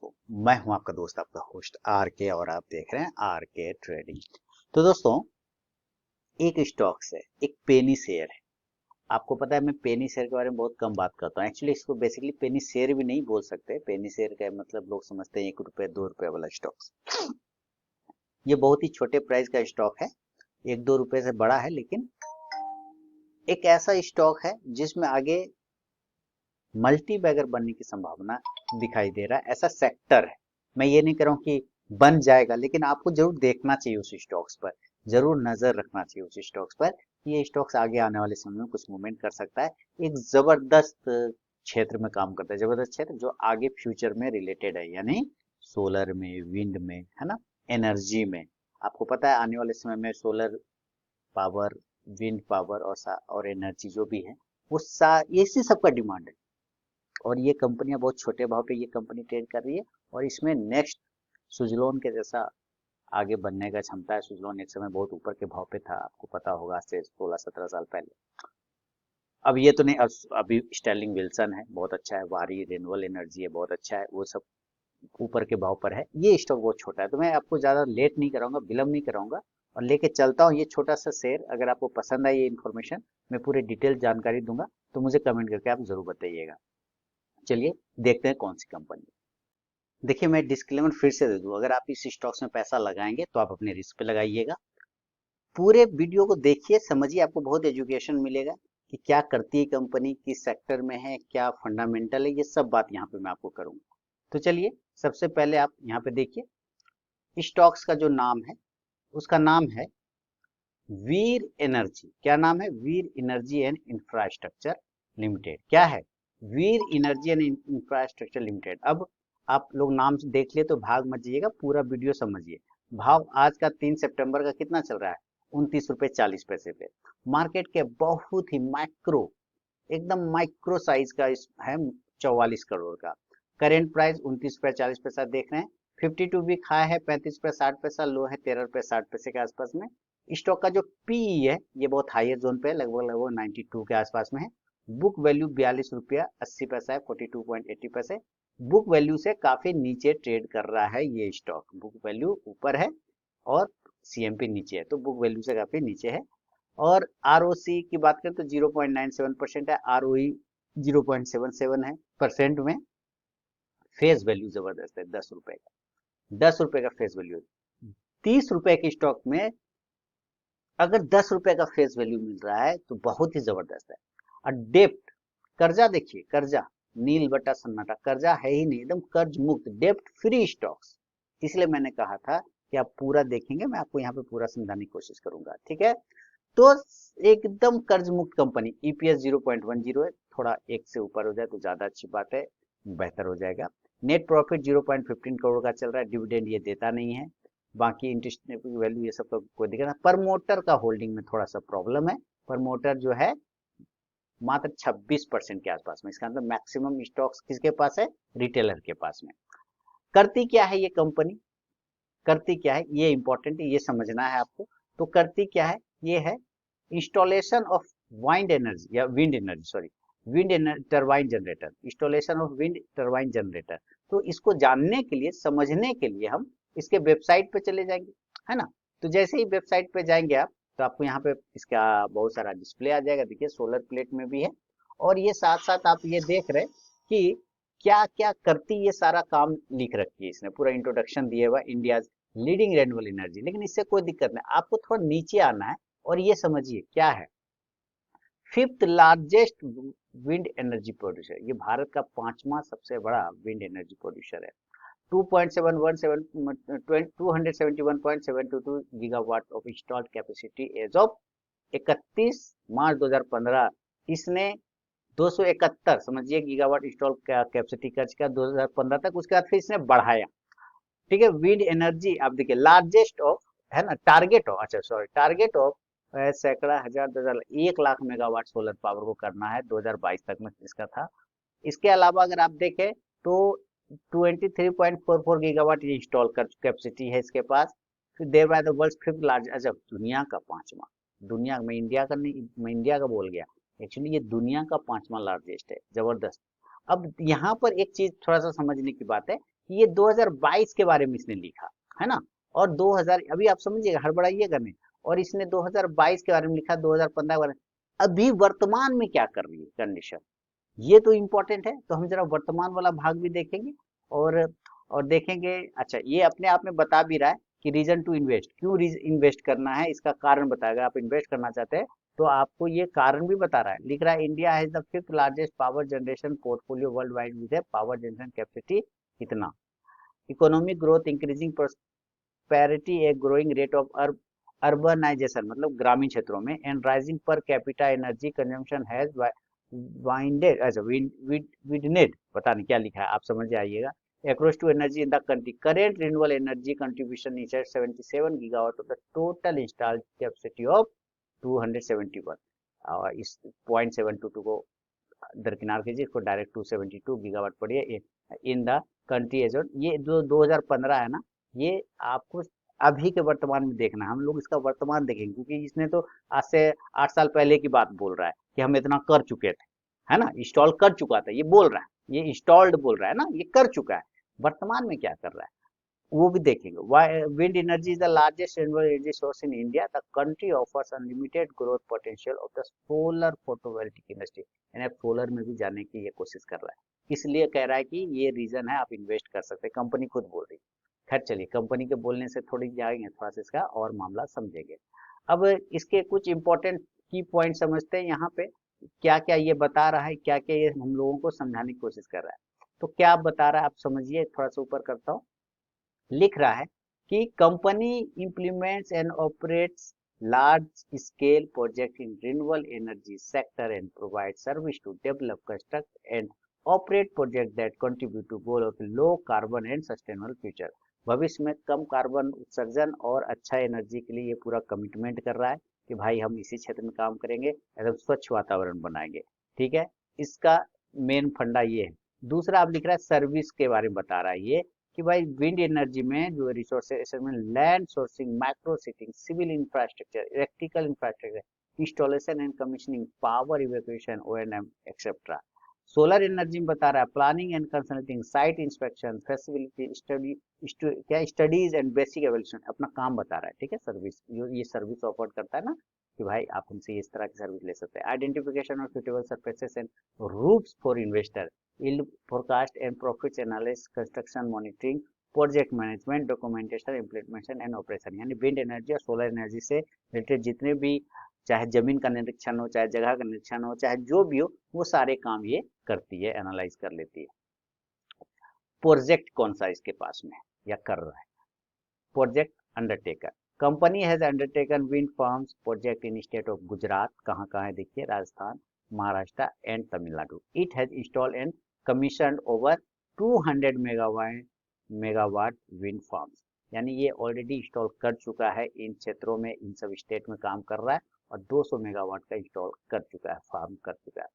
दोस्तों, मैं हूं आपका दोस्त आपका होस्ट आर के और आप देख रहे हैं आर के ट्रेडिंग। तो दोस्तों, एक स्टॉक्स है, एक पेनी शेयर है। आपको पता है मैं पेनी शेयर के बारे में बहुत कम बात करता हूँ। एक्चुअली इसको बेसिकली पेनी शेयर भी नहीं बोल सकते। पेनी शेयर का मतलब लोग समझते हैं 1 रुपए 2 रुपए वाला स्टॉक्स। ये बहुत ही छोटे प्राइस का स्टॉक है, 1-2 रुपए से बड़ा है, लेकिन एक ऐसा स्टॉक है जिसमें आगे मल्टी बैगर बनने की संभावना दिखाई दे रहा है। ऐसा सेक्टर है, मैं ये नहीं कह रहा हूं कि बन जाएगा, लेकिन आपको जरूर देखना चाहिए उस स्टॉक्स पर, जरूर नजर रखना चाहिए उस स्टॉक्स पर कि ये स्टॉक्स आगे आने वाले समय में कुछ मूवमेंट कर सकता है। एक जबरदस्त क्षेत्र में काम करता है, जबरदस्त क्षेत्र जो आगे फ्यूचर में रिलेटेड है, यानी सोलर में, विंड में, है ना, एनर्जी में। आपको पता है आने वाले समय में सोलर पावर, विंड पावर और एनर्जी जो भी है वो इसी सब का डिमांड है। और ये कंपनियां बहुत छोटे भाव पे ये कंपनी ट्रेड कर रही है, और इसमें नेक्स्ट सुजलोन के जैसा आगे बनने का क्षमता है। सुजलोन एक समय बहुत ऊपर के भाव पे था, आपको पता होगा, आज से 16-17 साल पहले। अब ये तो नहीं, अभी स्टर्लिंग विल्सन है, बहुत अच्छा है। वारी रिन्यूएबल एनर्जी है, बहुत अच्छा है। वो सब ऊपर के भाव पर है। ये स्टॉक बहुत छोटा है, तो मैं आपको ज्यादा लेट नहीं कराऊंगा, विलंब नहीं कराऊंगा, और लेके चलता हूँ ये छोटा सा शेयर। अगर आपको पसंद आई ये इन्फॉर्मेशन, मैं पूरी डिटेल जानकारी दूंगा, तो मुझे कमेंट करके आप जरूर बताइएगा। चलिए देखते हैं कौन सी कंपनी। देखिए, मैं डिस्क्लेमर फिर से दे दूं, अगर आप इस स्टॉक्स में पैसा लगाएंगे तो आप अपने रिस्क पे लगाइएगा। पूरे वीडियो को देखिए, समझिए, आपको बहुत एजुकेशन मिलेगा कि क्या करती है कंपनी, किस सेक्टर में है, क्या फंडामेंटल है, ये सब बात यहाँ पे मैं आपको करूंगा। तो चलिए, सबसे पहले आप यहाँ पे देखिए, स्टॉक्स का जो नाम है उसका नाम है वीर एनर्जी। क्या नाम है? वीर एनर्जी एंड इंफ्रास्ट्रक्चर लिमिटेड। क्या है? वीर एनर्जी एंड इंफ्रास्ट्रक्चर लिमिटेड। अब आप लोग नाम से देख लिए तो भाग मत जाइएगा, पूरा वीडियो समझिए। भाव आज का 3 सितंबर का कितना चल रहा है? 29 रुपए 40 पैसे पे। मार्केट के बहुत ही माइक्रो, एकदम माइक्रो साइज का है, 44 करोड़ का। करेंट प्राइस 29 रुपए 40 पैसा देख रहे हैं। 52 वीक हाई है 35 रुपए 60 पैसा, लो है 13 रुपए 60 पैसे के आसपास में। स्टॉक का जो पीई है ये बहुत हायर जोन पे है, लगभग लगभग 92 के आसपास में है। बुक वैल्यू 42 रुपया 80 पैसा है, 42.80 पैसे। बुक वैल्यू से काफी नीचे ट्रेड कर रहा है ये स्टॉक। बुक वैल्यू ऊपर है और सीएमपी नीचे है, तो बुक वैल्यू से काफी नीचे है। और आरओसी की बात करें तो 0.97% है, आरओई 0.77 है परसेंट में। फेस वैल्यू जबरदस्त है, 10 रुपए का, 10 रुपए का फेस वैल्यू है। 30 रुपए के स्टॉक में अगर 10 रुपए का फेस वैल्यू मिल रहा है तो बहुत ही जबरदस्त है। और डेप्ट, कर्जा देखिए, कर्जा नील बटा सन्नाटा, कर्जा है ही नहीं, एकदम कर्ज मुक्त, डेप्ट फ्री स्टॉक्स। इसलिए मैंने कहा था कि आप पूरा देखेंगे, मैं आपको यहाँ पे पूरा समझाने की कोशिश करूंगा, ठीक है। तो एकदम कर्ज मुक्त कंपनी। ईपीएस 0.10 है, थोड़ा एक से ऊपर हो जाए तो ज्यादा अच्छी बात है, बेहतर हो जाएगा। नेट प्रॉफिट 0.15 करोड़ का चल रहा है, डिविडेंड ये देता नहीं है। बाकी इंटरेस्ट वैल्यू ये सब तो कोई दिक्कत नहीं। प्रमोटर का होल्डिंग में थोड़ा सा प्रॉब्लम है। प्रमोटर जो है मात्र 26% के आसपास में। इसका मतलब मैक्सिमम स्टॉक्स किसके पास है? रिटेलर के पास में। करती क्या है ये कंपनी? करती क्या है ये इंपॉर्टेंट है, ये समझना है आपको। तो करती क्या है? ये है इंस्टॉलेशन ऑफ वाइंड एनर्जी या wind energy, sorry, wind turbine generator, installation of wind turbine generator. तो इसको जानने के लिए, समझने के लिए हम इसके वेबसाइट पे चले जाएंगे, है ना। तो जैसे ही वेबसाइट पे जाएंगे आप, तो आपको यहाँ पे इसका बहुत सारा डिस्प्ले आ जाएगा। देखिए, सोलर प्लेट में भी है, और ये साथ साथ आप ये देख रहे हैं कि क्या क्या करती, ये सारा काम लिख रखी है इसने, पूरा इंट्रोडक्शन दिया हुआ, इंडिया लीडिंग रेन्यूएबल एनर्जी। लेकिन इससे कोई दिक्कत नहीं, आपको थोड़ा नीचे आना है और ये समझिए क्या है। Fifth largest wind energy producer, ये भारत का 5वां सबसे बड़ा विंड एनर्जी प्रोड्यूसर है। 271.72 gigawatt of installed capacity as of 31 March 2015। इसने 271, समझिए, गीगावाट इंस्टॉल कैपेसिटी कर चुका 2015 तक। उसके बाद फिर इसने बढ़ाया, ठीक है। विंड एनर्जी आप देखिए, लार्जेस्ट ऑफ, है ना, टारगेट ऑफ, अच्छा सॉरी, टारगेट ऑफ सैकड़ा हजार 1 लाख मेगावाट सोलर पावर को करना है 2022 तक में इसका था। इसके अलावा अगर आप देखें तो 23.44 गीगावाट ये इंस्टॉल कर कैपेसिटी है इसके पास। फिर there by the world fifth large, अच्छा, दुनिया का 5वां, दुनिया में, इंडिया का नहीं, मैं इंडिया का बोल गया, एक्चुअली ये दुनिया का 5वां लार्जेस्ट है, जबरदस्त। अब यहाँ पर एक चीज थोड़ा सा समझने की बात है कि ये 2022 के बारे में इसने लिखा है ना, और 2000 अभी आप समझिएगा, हड़बड़ाइएगा नहीं, और इसने 2022 के बारे में लिखा, 2015 के बारे में, अभी वर्तमान में क्या कर रही है कंडीशन, ये तो इंपॉर्टेंट है। तो हम जरा वर्तमान वाला भाग भी देखेंगे, और और देखेंगे। अच्छा, ये अपने आप में बता भी रहा है कि रीजन टू इन्वेस्ट, क्यों इन्वेस्ट करना है, इसका कारण बताएगा। आप इन्वेस्ट करना चाहते हैं तो आपको ये कारण भी बता रहा है। लिख रहा है India has the fifth largest power generation portfolio world wide with power generation capacity कितना, economic growth increasing prosperity, a growing rate of urbanization मतलब ग्रामीण क्षेत्रों में, and rising per capita energy consumption has winded अच्छा widened, पता नहीं क्या लिखा है, आप समझ जाइएगा, across to energy in the country. Current renewable energy contribution is at 77 gigawatt of the total installed capacity of 271. और इस 0.722 को दरकिनार कीजिए, इसको डायरेक्ट 272 गीगावाट पढ़िए इन द कंट्री एज। ये जो 2015 है ना, ये आपको अभी के वर्तमान में देखना है। हम लोग इसका वर्तमान देखेंगे, क्योंकि इसने तो आज से 8 साल पहले की बात बोल रहा है कि हम इतना कर चुके थे, है ना, इंस्टॉल कर चुका था, ये बोल रहा है, ये इंस्टॉल्ड बोल रहा है ना, ये कर चुका है। वर्तमान में क्या कर रहा है वो भी देखेंगे। Wind energy is the largest renewable energy source in India, the country offers unlimited growth potential of the solar photovoltaic industry, यानी अब सोलर में भी जाने की ये कोशिश कर रहा है। इसलिए कह रहा है कि ये रीजन है, आप इन्वेस्ट कर सकते हैं, कंपनी खुद बोल रही है। खैर चलिए, कंपनी के बोलने से थोड़ी जाएंगे, थोड़ा सा इसका और मामला समझेंगे। अब इसके कुछ इंपॉर्टेंट की पॉइंट समझते हैं। यहाँ पे क्या क्या ये बता रहा है, क्या क्या ये हम लोगों को समझाने की कोशिश कर रहा है। तो क्या बता रहा है आप समझिए, थोड़ा सा ऊपर करता हूँ। लिख रहा है कि company implements and operates large scale project in renewable energy sector and provides service to develop, construct and operate project that contribute to goal of low carbon and sustainable future। भविष्य में कम कार्बन उत्सर्जन और अच्छा energy के लिए ये पूरा commitment कर रहा है कि भाई हम इसी क्षेत्र में काम करेंगे, एकदम स्वच्छ वातावरण बनाएंगे। ठीक है, इसका मेन फंडा ये है। दूसरा आप लिख रहा है सर्विस के बारे में बता रहा है ये, कि भाई विंड एनर्जी में जो रिसोर्सेज में land sourcing, micro siting, civil infrastructure, electrical infrastructure, installation and commissioning, power evacuation, ONM etcetera. Solar energy में बता रहा है planning and consulting, site inspection, facility study, क्या स्टडीज एंड बेसिक एवोल्यूशन, अपना काम बता रहा है। ठीक है, सर्विस जो ये सर्विस ऑफर करता है ना, कि भाई आप हमसे इस तरह की सर्विस ले सकते हैं। Identification of suitable surfaces and routes for investor, yield forecast and profits analysis, construction monitoring, project management, documentation, implementation and operation. यानी विंड एनर्जी और सोलर एनर्जी से रिलेटेड जितने भी, चाहे जमीन का निरीक्षण हो, चाहे जगह का निरीक्षण हो, चाहे जो भी हो, वो सारे काम ये करती है, एनालाइज कर लेती है। प्रोजेक्ट कौन सा इसके पास में या कर रहा है, project Undertaker, company has undertaken wind farms project in state of Gujarat, कहाँ कहाँ है देखिए, Rajasthan, Maharashtra and Tamil Nadu. It has installed and commission over 200 megawatt wind farms, यानी ये ऑलरेडी इंस्टॉल कर चुका है इन क्षेत्रों में, इन सब स्टेट में काम कर रहा है, और 200 मेगावाट का इंस्टॉल कर चुका है, फार्म कर चुका है।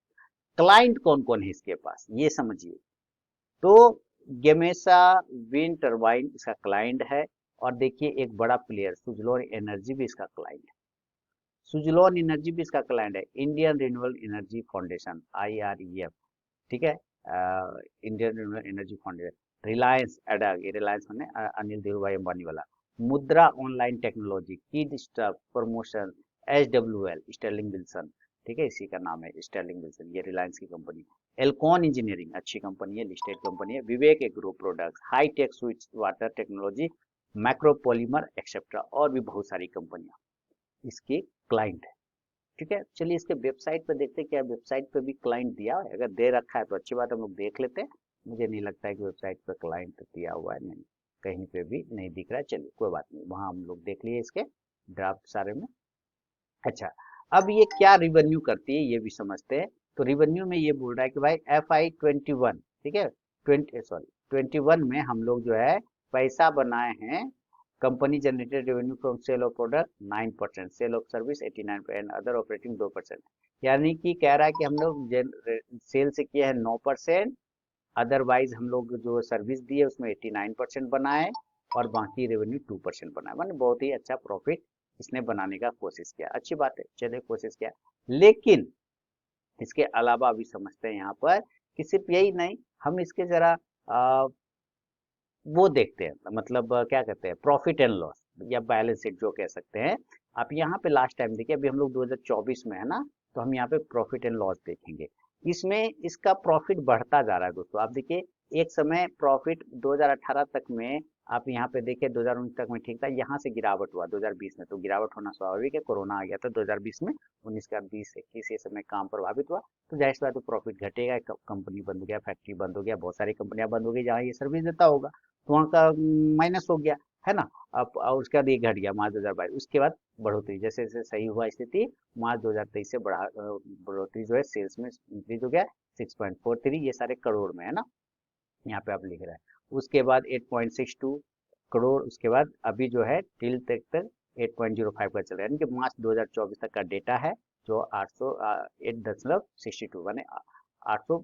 क्लाइंट कौन कौन है इसके पास ये समझिए। तो गेमेसा विंड टर्बाइन इसका क्लाइंट है, और देखिए एक बड़ा प्लेयर सुजलोन एनर्जी भी इसका क्लाइंट है। सुजलोन एनर्जी भी इसका क्लाइंट है। Indian renewable energy foundation, IREF, ठीक है, Indian renewable energy foundation, Reliance ADAG, ये रिलायंस मैंने अनिल धीरू भाई अंबानी वाला, Mudra online technology, kid stuff promotion, SWL Sterling Wilson, ठीक है, इसी का नाम है स्टर्लिंग विल्सन, ये रिलायंस की कंपनी। एल्कॉन इंजीनियरिंग अच्छी कंपनी है, लिस्टेड कंपनी है। Vivek agro products, high tech switch water technology, micropolymer etcetera, और भी बहुत सारी कंपनियां इसके क्लाइंट है। ठीक है, चलिए इसके वेबसाइट पे देखते हैं, क्या वेबसाइट पे भी क्लाइंट दिया है, अगर दे रखा है तो अच्छी बात है, हम लोग देख लेते हैं। मुझे नहीं लगता है कि वेबसाइट पे क्लाइंट दिया हुआ है, नहीं, कहीं पे भी नहीं दिख रहा है। चलिए कोई बात नहीं, वहां हम लोग देख लिए इसके ड्राफ्ट सारे में। अच्छा, अब ये क्या रिवेन्यू करती है ये भी समझते हैं। तो रिवेन्यू में ये बोल रहा है कि भाई FI21, ठीक है, 21 में हम लोग जो है पैसा बनाए हैं। Company generated revenue from sale of product 9%, sale of service 89%, other operating 2%। यानी कि कह रहा है कि हम लोग सेल से किया है 9%, अदरवाइज हम लोग जो सर्विस दी है उसमें 89% बनाए, और बाकी रेवेन्यू 2% बनाए, माने बहुत ही अच्छा प्रॉफिट इसने बनाने का कोशिश किया। अच्छी बात है, चलिए कोशिश किया। लेकिन इसके अलावा अभी समझते हैं यहाँ पर कि सिर्फ यही नहीं, हम इसके जरा वो देखते हैं, मतलब क्या कहते हैं, प्रॉफिट एंड लॉस या बैलेंस शीट जो कह सकते हैं। आप यहाँ पे लास्ट टाइम देखिए, अभी हम लोग 2024 में है ना, तो हम यहाँ पे प्रॉफिट एंड लॉस देखेंगे। इसमें इसका प्रॉफिट बढ़ता जा रहा है दोस्तों। आप देखिए, एक समय प्रॉफिट 2018 तक में, आप यहाँ पे देखिए 2019 तक में ठीक था, यहाँ से गिरावट हुआ 2020 में, तो गिरावट होना स्वाभाविक है, कोरोना आ गया था 2020 में, 19 का 20 21 ये समय काम प्रभावित हुआ, तो जाहिर सी बात है प्रॉफिट घटेगा, कंपनी बंद हो गया, फैक्ट्री बंद हो गया, बहुत सारी कंपनियां बंद हो गई जहाँ ये सर्विस देता होगा, तो वहाँ का माइनस हो गया, है ना। अब और उसके बाद ये घट गया मार्च 2022, उसके बाद बढ़ोतरी, जैसे जैसे सही हुआ स्थिति, मार्च 2023 से बढ़ोतरी जो है सेल्स में इंक्रीज हो गया 6.43, ये सारे करोड़ में है ना, यहाँ पे आप लिख रहे हैं। उसके बाद 8.62 करोड़, उसके बाद अभी जो है टिल तक 8.05 का चल रहा है, यानी कि मार्च 2024 तक का डेटा है, जो 8.62 माने 800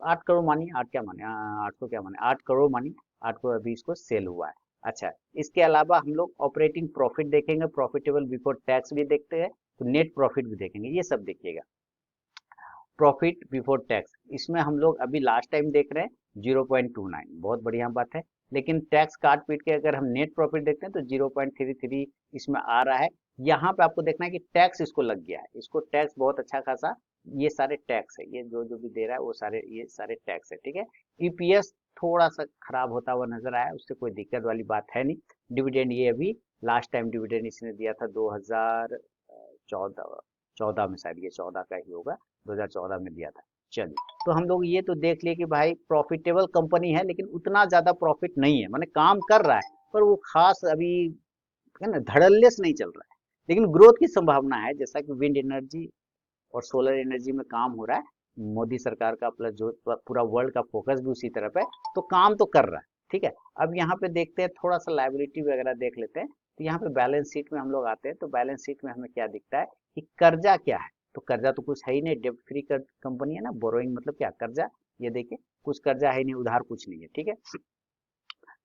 8 करोड़ मानिए, 8 क्या माने, 800 क्या माने, 8 करोड़ मानिए, 8 करोड़ अभी इसको सेल हुआ है। अच्छा, इसके अलावा हम लोग ऑपरेटिंग प्रॉफिट देखेंगे, प्रॉफिटेबल बिफोर टैक्स भी देखते हैं, तो नेट प्रॉफिट भी देखेंगे, ये सब देखिएगा। प्रॉफिट बिफोर टैक्स, इसमें हम लोग अभी लास्ट टाइम देख रहे हैं 0.29, बहुत बढ़िया बात है। लेकिन टैक्स काट पीट के अगर हम नेट प्रॉफिट देखते हैं तो 0.33 इसमें आ रहा है। यहाँ पे आपको देखना है कि टैक्स इसको लग गया है, इसको टैक्स बहुत अच्छा खासा, ये सारे टैक्स है, ये जो जो भी दे रहा है वो सारे, ये सारे टैक्स है, ठीक है। ईपीएस थोड़ा सा खराब होता हुआ नजर आया, उससे कोई दिक्कत वाली बात है नहीं। डिविडेंड, ये अभी लास्ट टाइम डिविडेंड इसने दिया था 2014 14 में, शायद ये 14 का ही होगा, 2014 में दिया था। चलिए, तो हम लोग ये तो देख लिए कि भाई प्रॉफिटेबल कंपनी है, लेकिन उतना ज्यादा प्रॉफिट नहीं है, माने काम कर रहा है, पर वो खास अभी है ना धड़ल्ले से नहीं चल रहा है। लेकिन ग्रोथ की संभावना है, जैसा कि विंड एनर्जी और सोलर एनर्जी में काम हो रहा है, मोदी सरकार का प्लस जो पूरा वर्ल्ड का फोकस भी उसी तरफ है, तो काम तो कर रहा है, ठीक है। अब यहाँ पे देखते हैं, थोड़ा सा लाइबिलिटी वगैरह देख लेते हैं, तो यहाँ पे बैलेंस शीट में हम लोग आते हैं, तो बैलेंस शीट में हमें क्या दिखता है कि कर्जा क्या है, तो कर्जा तो कुछ है ही नहीं, डेब्ट फ्री कंपनी है ना, बोरोइंग मतलब क्या, कर्जा, ये देखिए कुछ कर्जा है ही नहीं, उधार कुछ नहीं है, ठीक है।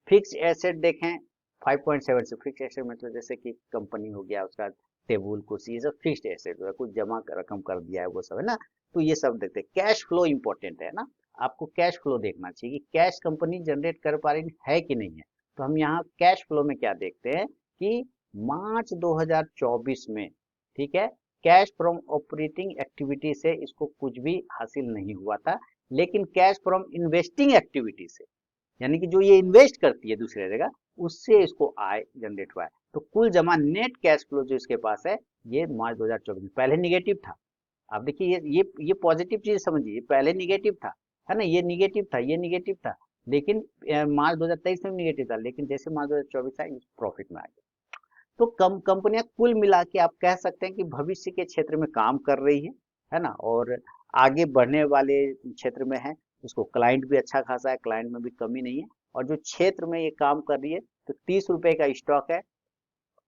फिक्स एसेट देखें 5.7 से, फिक्स एसेट मतलब जैसे कि कंपनी हो गया, उसका टेबुल कुर्सी, ये सब फिक्स्ड एसेट है, कुछ जमा रकम कर दिया है वो सब है ना, तो ये सब देखते हैं। कैश फ्लो इंपॉर्टेंट है ना, आपको कैश फ्लो देखना चाहिए कि कैश कंपनी जनरेट कर पा रही है कि नहीं है। तो हम यहाँ कैश फ्लो में क्या देखते हैं कि मार्च 2024 में, ठीक है, कैश फ्रॉम ऑपरेटिंग एक्टिविटी से इसको कुछ भी हासिल नहीं हुआ था, लेकिन कैश फ्रॉम इन्वेस्टिंग एक्टिविटी से, यानी कि जो ये इन्वेस्ट करती है दूसरे जगह, उससे इसको आय जनरेट हुआ है। तो कुल जमा नेट कैश फ्लो जो इसके पास है, ये मार्च 2024 में पहले निगेटिव था। आप देखिए, ये पॉजिटिव चीज समझिए, ये पहले निगेटिव था, है ना, ये निगेटिव था, ये निगेटिव था, लेकिन मार्च 2023 में निगेटिव था, लेकिन जैसे मार्च 2024 आया, प्रॉफिट में आ गया। तो कंपनियां कुल मिला के आप कह सकते हैं कि भविष्य के क्षेत्र में काम कर रही है ना, और आगे बढ़ने वाले क्षेत्र में है। उसको क्लाइंट भी अच्छा खासा है, क्लाइंट में भी कमी नहीं है, और जो क्षेत्र में ये काम कर रही है, तो 30 रुपए का स्टॉक है।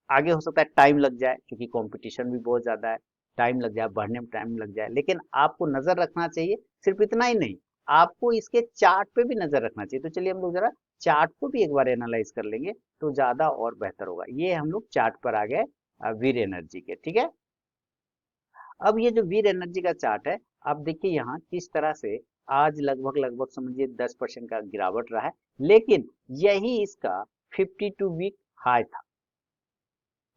आगे हो सकता है टाइम लग जाए, क्योंकि कंपटीशन भी बहुत ज्यादा है, टाइम लग जाए, बढ़ने में टाइम लग जाए, लेकिन आपको नजर रखना चाहिए। सिर्फ इतना ही नहीं, आपको इसके चार्ट पे भी नजर रखना चाहिए। तो चलिए हम लोग जरा चार्ट को भी एक बार एनालाइज कर लेंगे, तो ज्यादा और बेहतर होगा। ये हम लोग चार्ट पर आ गए वीर एनर्जी के, ठीक है। अब ये जो वीर एनर्जी का चार्ट है, आप देखिए यहाँ किस तरह से आज लगभग लगभग समझिए 10% का गिरावट रहा है, लेकिन यही इसका 52 वीक हाई था,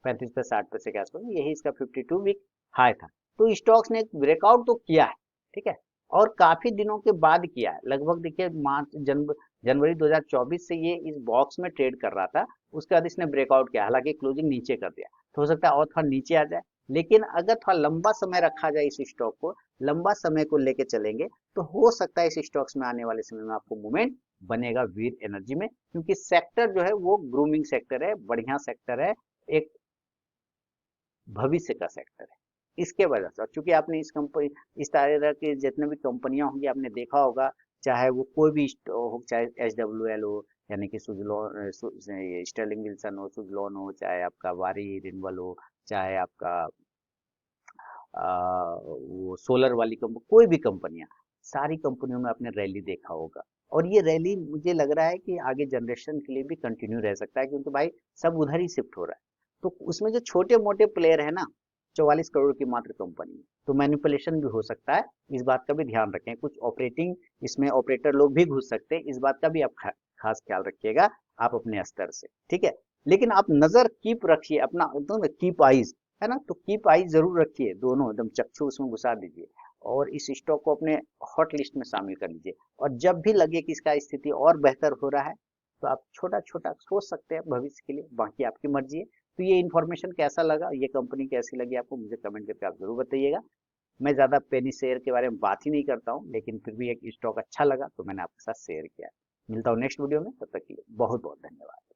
35 से 60 पैसे के आसपास, यही इसका 52 वीक हाई था। तो स्टॉक्स ने ब्रेकआउट तो किया है, ठीक है, और काफी दिनों के बाद किया है। लगभग देखिए मार्च जनवरी 2024 से ये इस बॉक्स में ट्रेड कर रहा था, उसके बाद इसने ब्रेकआउट किया, हालांकि क्लोजिंग नीचे कर दिया, तो हो सकता है और थोड़ा नीचे आ जाए। लेकिन अगर थोड़ा लंबा समय रखा जाए इस स्टॉक को, लंबा समय को लेके चलेंगे, तो हो सकता है इस स्टॉक्स में आने वाले समय में आपको मूवमेंट बनेगा वीर एनर्जी में, क्योंकि सेक्टर जो है वो ग्रूमिंग सेक्टर है, बढ़िया सेक्टर है, एक भविष्य का सेक्टर है। इसके वजह से, और चूंकि आपने इस कंपनी, इस तरह की जितने भी कंपनियां होंगी आपने देखा होगा, चाहे वो कोई भी हो, चाहे SWL हो, यानी कि सुजलोन, स्टर्लिंग विल्सन हो, सुजलोन हो, चाहे आपका वारी रिन्वल हो, चाहे आपका वो सोलर वाली कंपनी, कोई भी कंपनियां, सारी कंपनियों में आपने रैली देखा होगा। और ये रैली मुझे लग रहा है कि आगे जनरेशन के लिए भी कंटिन्यू रह सकता है, क्योंकि भाई सब उधर ही शिफ्ट हो रहा है। तो उसमें जो छोटे मोटे प्लेयर है ना, 44 करोड़ की मात्र कंपनी है, तो मैनिपुलेशन भी हो सकता है, इस बात का भी ध्यान रखें। कुछ ऑपरेटिंग, इसमें ऑपरेटर लोग भी घुस सकते हैं, इस बात का भी आप खास ख्याल रखिएगा आप अपने स्तर से, ठीक है। लेकिन आप नजर कीप रखिए अपना, एकदम कीप आइज, है ना, तो कीप आइज जरूर रखिए, दोनों एकदम चक्षु उसमें घुसा दीजिए और इस स्टॉक को अपने हॉट लिस्ट में शामिल कर लीजिए। और जब भी लगे कि इसका स्थिति और बेहतर हो रहा है तो आप छोटा छोटा सोच सकते हैं भविष्य के लिए, बाकी आपकी मर्जी है। तो ये इन्फॉर्मेशन कैसा लगा, ये कंपनी कैसी लगी आपको, मुझे कमेंट करके आप जरूर बताइएगा। मैं ज्यादा पेनी शेयर के बारे में बात ही नहीं करता हूँ, लेकिन फिर भी एक स्टॉक अच्छा लगा तो मैंने आपके साथ शेयर किया। मिलता हूँ नेक्स्ट वीडियो में, तब तक के लिए बहुत बहुत धन्यवाद।